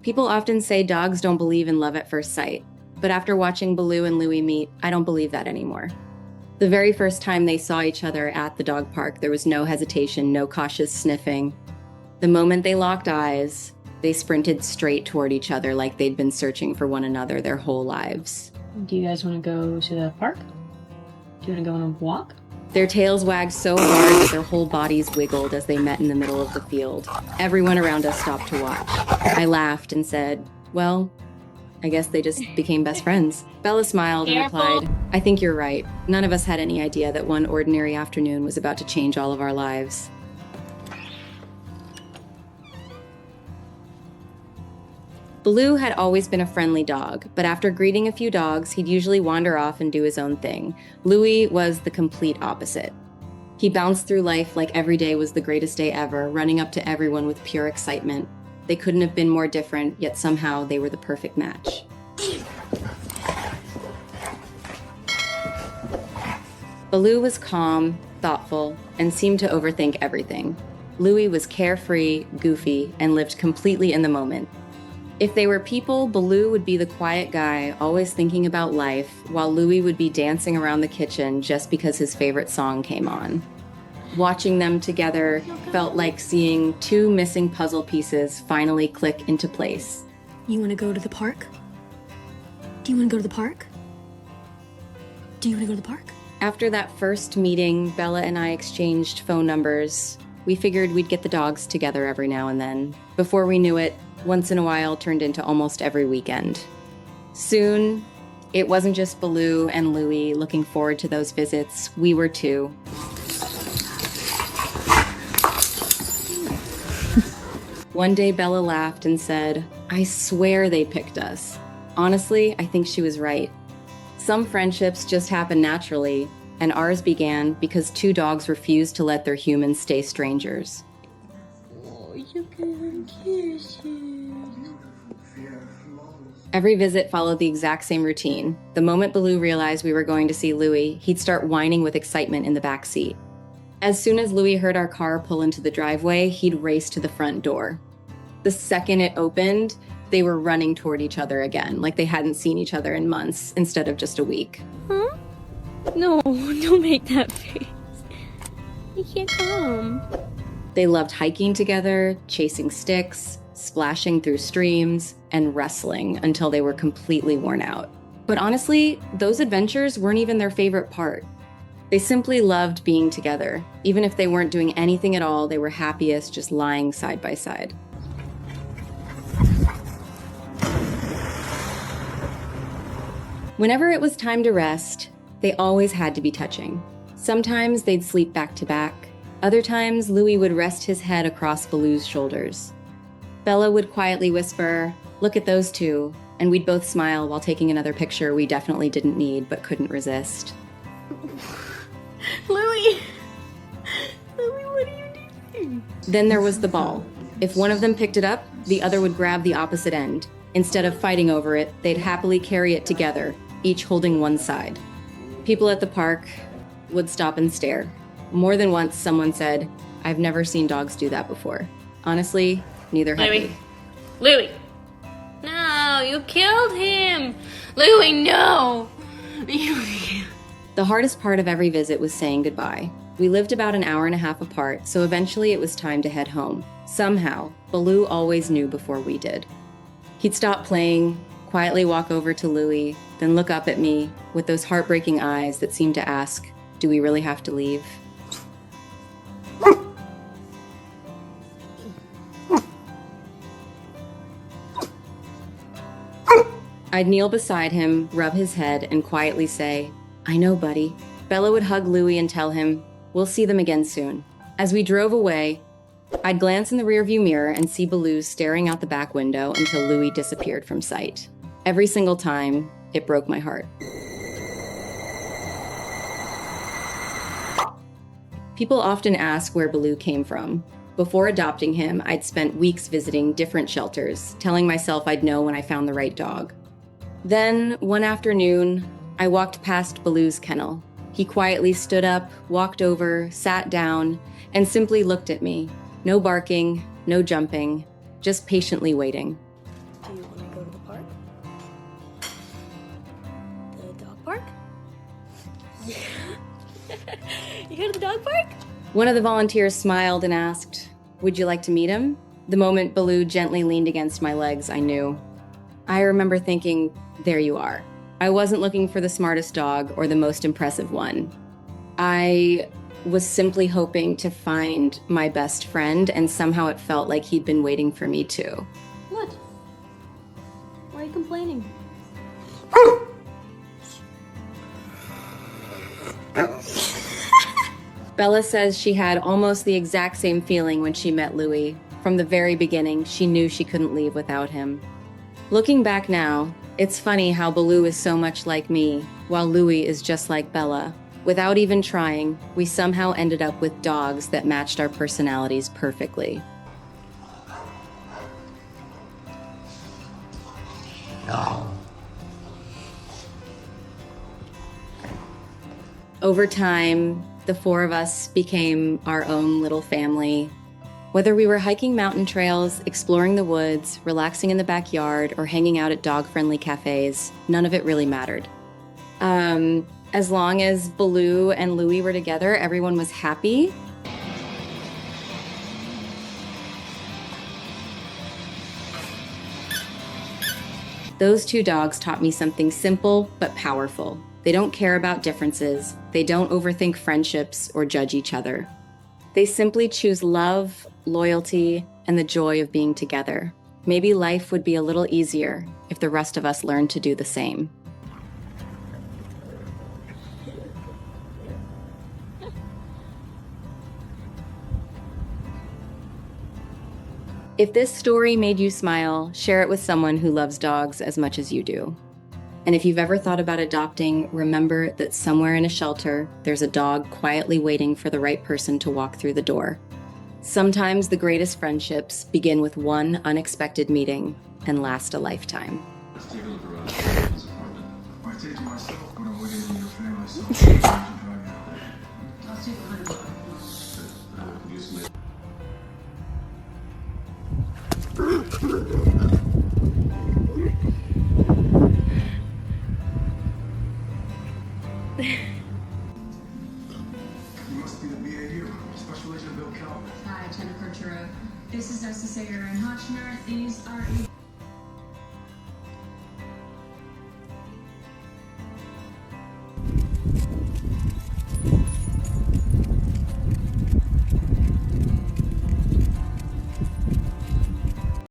People often say dogs don't believe in love at first sight, but after watching Baloo and Louie meet, I don't believe that anymore. The very first time they saw each other at the dog park, there was no hesitation, no cautious sniffing. The moment they locked eyes, they sprinted straight toward each other like they'd been searching for one another their whole lives. Do you guys want to go to the park? Do you want to go on a walk? Their tails wagged so hard that their whole bodies wiggled as they met in the middle of the field. Everyone around us stopped to watch. I laughed and said, well, I guess they just became best friends. Bella smiled and replied, I think you're right. None of us had any idea that one ordinary afternoon was about to change all of our lives. Baloo had always been a friendly dog, but after greeting a few dogs, he'd usually wander off and do his own thing. Louie was the complete opposite. He bounced through life like every day was the greatest day ever, running up to everyone with pure excitement. They couldn't have been more different, yet somehow they were the perfect match. Baloo was calm, thoughtful, and seemed to overthink everything. Louie was carefree, goofy, and lived completely in the moment. If they were people, Baloo would be the quiet guy, always thinking about life, while Louie would be dancing around the kitchen just because his favorite song came on. Watching them together felt like seeing two missing puzzle pieces finally click into place. You want to go to the park? Do you want to go to the park? Do you want to go to the park? After that first meeting, Bella and I exchanged phone numbers. We figured we'd get the dogs together every now and then. Before we knew it, once in a while turned into almost every weekend. Soon, it wasn't just Baloo and Louie looking forward to those visits. We were too. One day, Bella laughed and said, I swear they picked us. Honestly, I think she was right. Some friendships just happen naturally, and ours began because two dogs refused to let their humans stay strangers. Oh, you can kiss him. Every visit followed the exact same routine. The moment Baloo realized we were going to see Louie, he'd start whining with excitement in the back seat. As soon as Louie heard our car pull into the driveway, he'd race to the front door. The second it opened, they were running toward each other again, like they hadn't seen each other in months instead of just a week. Huh? No, don't make that face. You can't come. They loved hiking together, chasing sticks, splashing through streams, and wrestling until they were completely worn out. But honestly, those adventures weren't even their favorite part. They simply loved being together. Even if they weren't doing anything at all, they were happiest just lying side by side. Whenever it was time to rest, they always had to be touching. Sometimes they'd sleep back to back. Other times, Louie would rest his head across Baloo's shoulders. Bella would quietly whisper, look at those two, and we'd both smile while taking another picture we definitely didn't need but couldn't resist. Louie! Louie, what are you doing? Then there was the ball. If one of them picked it up, the other would grab the opposite end. Instead of fighting over it, they'd happily carry it together, each holding one side. People at the park would stop and stare. More than once, someone said, I've never seen dogs do that before. Honestly, neither have we. Louie! No, you killed him! Louie, no! The hardest part of every visit was saying goodbye. We lived about an hour and a half apart, so eventually it was time to head home. Somehow, Baloo always knew before we did. He'd stop playing, quietly walk over to Louie, then look up at me with those heartbreaking eyes that seemed to ask, do we really have to leave? I'd kneel beside him, rub his head, and quietly say, I know, buddy. Bella would hug Louie and tell him, we'll see them again soon. As we drove away, I'd glance in the rearview mirror and see Baloo staring out the back window until Louie disappeared from sight. Every single time, it broke my heart. People often ask where Baloo came from. Before adopting him, I'd spent weeks visiting different shelters, telling myself I'd know when I found the right dog. Then, one afternoon, I walked past Baloo's kennel. He quietly stood up, walked over, sat down, and simply looked at me. No barking, no jumping, just patiently waiting. You go to the dog park? One of the volunteers smiled and asked, "Would you like to meet him?" The moment Baloo gently leaned against my legs, I knew. I remember thinking, there you are. I wasn't looking for the smartest dog or the most impressive one. I was simply hoping to find my best friend, and somehow it felt like he'd been waiting for me too. What? Why are you complaining? Bella says she had almost the exact same feeling when she met Louie. From the very beginning, she knew she couldn't leave without him. Looking back now, it's funny how Baloo is so much like me, while Louie is just like Bella. Without even trying, we somehow ended up with dogs that matched our personalities perfectly. Over time, the four of us became our own little family. Whether we were hiking mountain trails, exploring the woods, relaxing in the backyard, or hanging out at dog-friendly cafes, none of it really mattered. As long as Baloo and Louie were together, everyone was happy. Those two dogs taught me something simple but powerful. They don't care about differences. They don't overthink friendships or judge each other. They simply choose love, loyalty, and the joy of being together. Maybe life would be a little easier if the rest of us learned to do the same. If this story made you smile, share it with someone who loves dogs as much as you do. And if you've ever thought about adopting, remember that somewhere in a shelter, there's a dog quietly waiting for the right person to walk through the door. Sometimes the greatest friendships begin with one unexpected meeting and last a lifetime. Let's take a look around this apartment. I take it to myself when I'm waiting in your family, so I'll take $100. You must be the BAU, Special Agent Bill Calvin. Hi, Jennifer Giroux. This is Cesar and Hotchner. These are